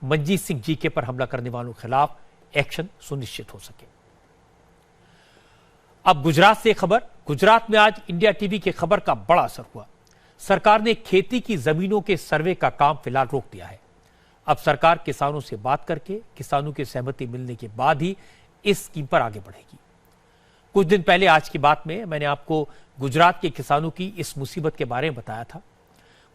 Manjeet Singh GK पर हमला करने वालों के खिलाफ एक्शन सुनिश्चित हो सके। अब गुजरात से खबर। गुजरात में आज इंडिया टीवी की खबर का बड़ा असर हुआ। सरकार ने खेती की जमीनों के सर्वे का काम फिलहाल रोक दिया है। अब सरकार किसानों से बात करके किसानों की सहमति मिलने के बाद ही इस स्कीम पर आगे बढ़ेगी। कुछ दिन पहले आज की बात में मैंने आपको गुजरात के किसानों की इस मुसीबत के बारे में बताया था।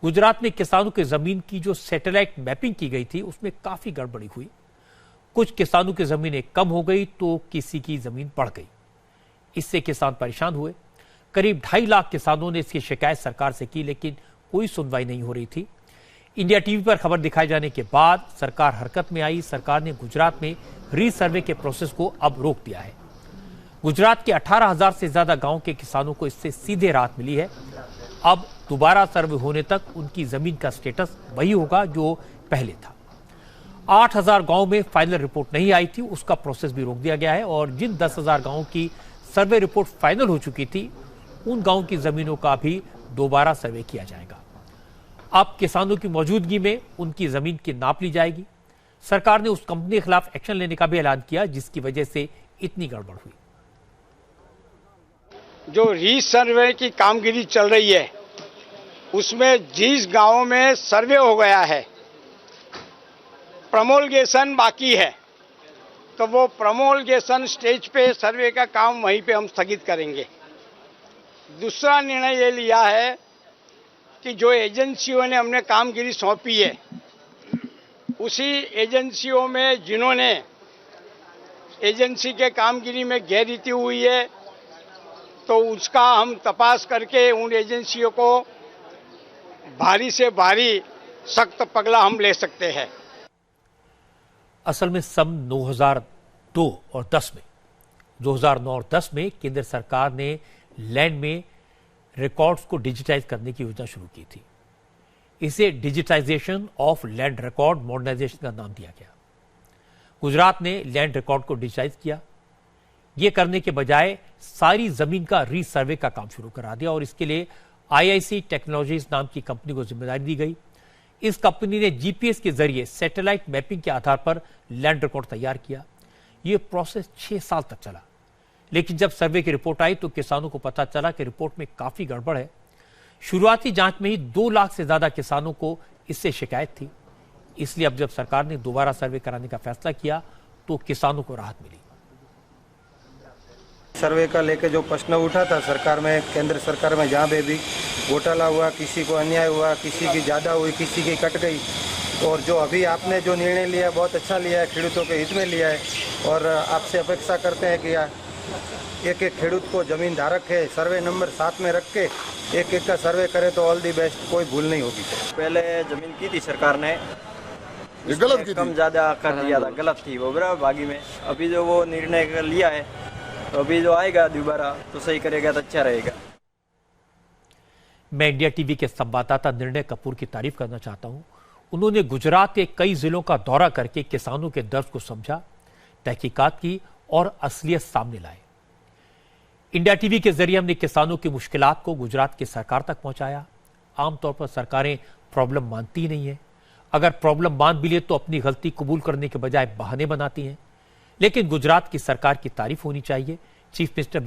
गुजरात में किसानों की जमीन की जो सैटेलाइट मैपिंग की गई थी उसमें काफी गड़बड़ी हुई। कुछ किसानों की जमीनें कम हो गई तो किसी की जमीन बढ़ गई। इससे किसान परेशान हुए। करीब 2.5 लाख किसानों ने इसकी शिकायत सरकार से की, लेकिन कोई सुनवाई नहीं हो रही थी। इंडिया टीवी पर खबर दिखाए जाने के बाद सरकार हरकत में आई। सरकार ने गुजरात में रीसर्वे के प्रोसेस को अब रोक दिया है। गुजरात के 18,000 से ज्यादा गांव के किसानों को इससे सीधे राहत मिली है। अब दोबारा सर्वे होने तक उनकी जमीन का स्टेटस वही होगा जो पहले था। 8,000 गांव में फाइनल रिपोर्ट नहीं आई थी, उसका प्रोसेस भी रोक दिया गया है और जिन 10,000 गांवों की सर्वे रिपोर्ट फाइनल हो चुकी थी उन गांवों की जमीनों का भी दोबारा सर्वे किया जाएगा। अब किसानों की मौजूदगी में उनकी जमीन की नाप ली जाएगी। सरकार ने उस कंपनी के खिलाफ एक्शन लेने का भी ऐलान किया जिसकी वजह से इतनी गड़बड़ हुई। जो रीसर्वे की कामगिरी चल रही है उसमें जिस गांव में सर्वे हो गया है, प्रमोलगेशन बाकी है, तो वो प्रमोलगेशन स्टेज पे सर्वे का काम वहीं पे हम स्थगित करेंगे। दूसरा निर्णय ये लिया है कि जो एजेंसियों ने हमने कामगिरी सौंपी है उसी एजेंसियों में जिन्होंने एजेंसी के कामगिरी में गैररीति हुई है तो उसका हम तपास करके उन एजेंसियों को भारी से भारी सख्त पगला हम ले सकते हैं। असल में सन 2002 और 10 में 2009 और 10 में केंद्र सरकार ने लैंड में रिकॉर्ड्स को डिजिटाइज करने की योजना शुरू की थी। इसे digitisation of land record modernisation का नाम दिया गया। गुजरात ने लैंड रिकॉर्ड को डिजिटाइज किया। यह करने के बजाय सारी जमीन का रीसर्वे का काम शुरू करा दिया और इसके लिए IIC टेक्नोलॉजीज नाम की कंपनी को जिम्मेदारी दी गई। इस कंपनी ने GPS के जरिए सैटेलाइट मैपिंग के आधार पर लैंड रिकॉर्ड तैयार किया। यह प्रोसेस 6 साल तक चला, लेकिन जब सर्वे की रिपोर्ट आई तो किसानों को पता चला कि रिपोर्ट में काफी गड़बड़ है। शुरुआती जांच में ही 2 लाख से ज्यादा किसानों को इससे शिकायत थी। इसलिए अब जब सरकार ने दोबारा सर्वे कराने का फैसला किया तो किसानों को राहत मिली। सर्वे का लेके जो प्रश्न उठा था सरकार में, केंद्र सरकार में, जहाँ पे भी घोटाला हुआ, किसी को अन्याय हुआ, किसी की ज़्यादा हुई, किसी की कट गई, और जो अभी आपने जो निर्णय लिया बहुत अच्छा लिया है, खेडूतों के हित में लिया है। और आपसे अपेक्षा करते हैं कि एक एक खेडूत को जमीन धारक है सर्वे नंबर 7 में रख के एक एक का सर्वे करे तो ऑल दी बेस्ट, कोई भूल नहीं होगी। पहले जमीन की थी सरकार ने, गलत की कम ज्यादा कर दिया था, गलत थी वो बराबर भागी में। अभी जो वो निर्णय लिया है तो अभी जो आएगा दोबारा तो सही करेगा तो अच्छा रहेगा। मैं इंडिया टीवी के संवाददाता निर्णय कपूर की तारीफ करना चाहता हूं। उन्होंने गुजरात के कई जिलों का दौरा करके किसानों के दर्द को समझा, तहकीकात की और असलियत सामने लाए। इंडिया टीवी के जरिए हमने किसानों की मुश्किलात को गुजरात की सरकार तक पहुंचाया। आमतौर पर सरकारें प्रॉब्लम मानती नहीं है। अगर प्रॉब्लम मान भी ले तो अपनी गलती कबूल करने के बजाय बहाने बनाती हैं। लेकिन गुजरात की सरकार की तारीफ होनी चाहिए। Chief minister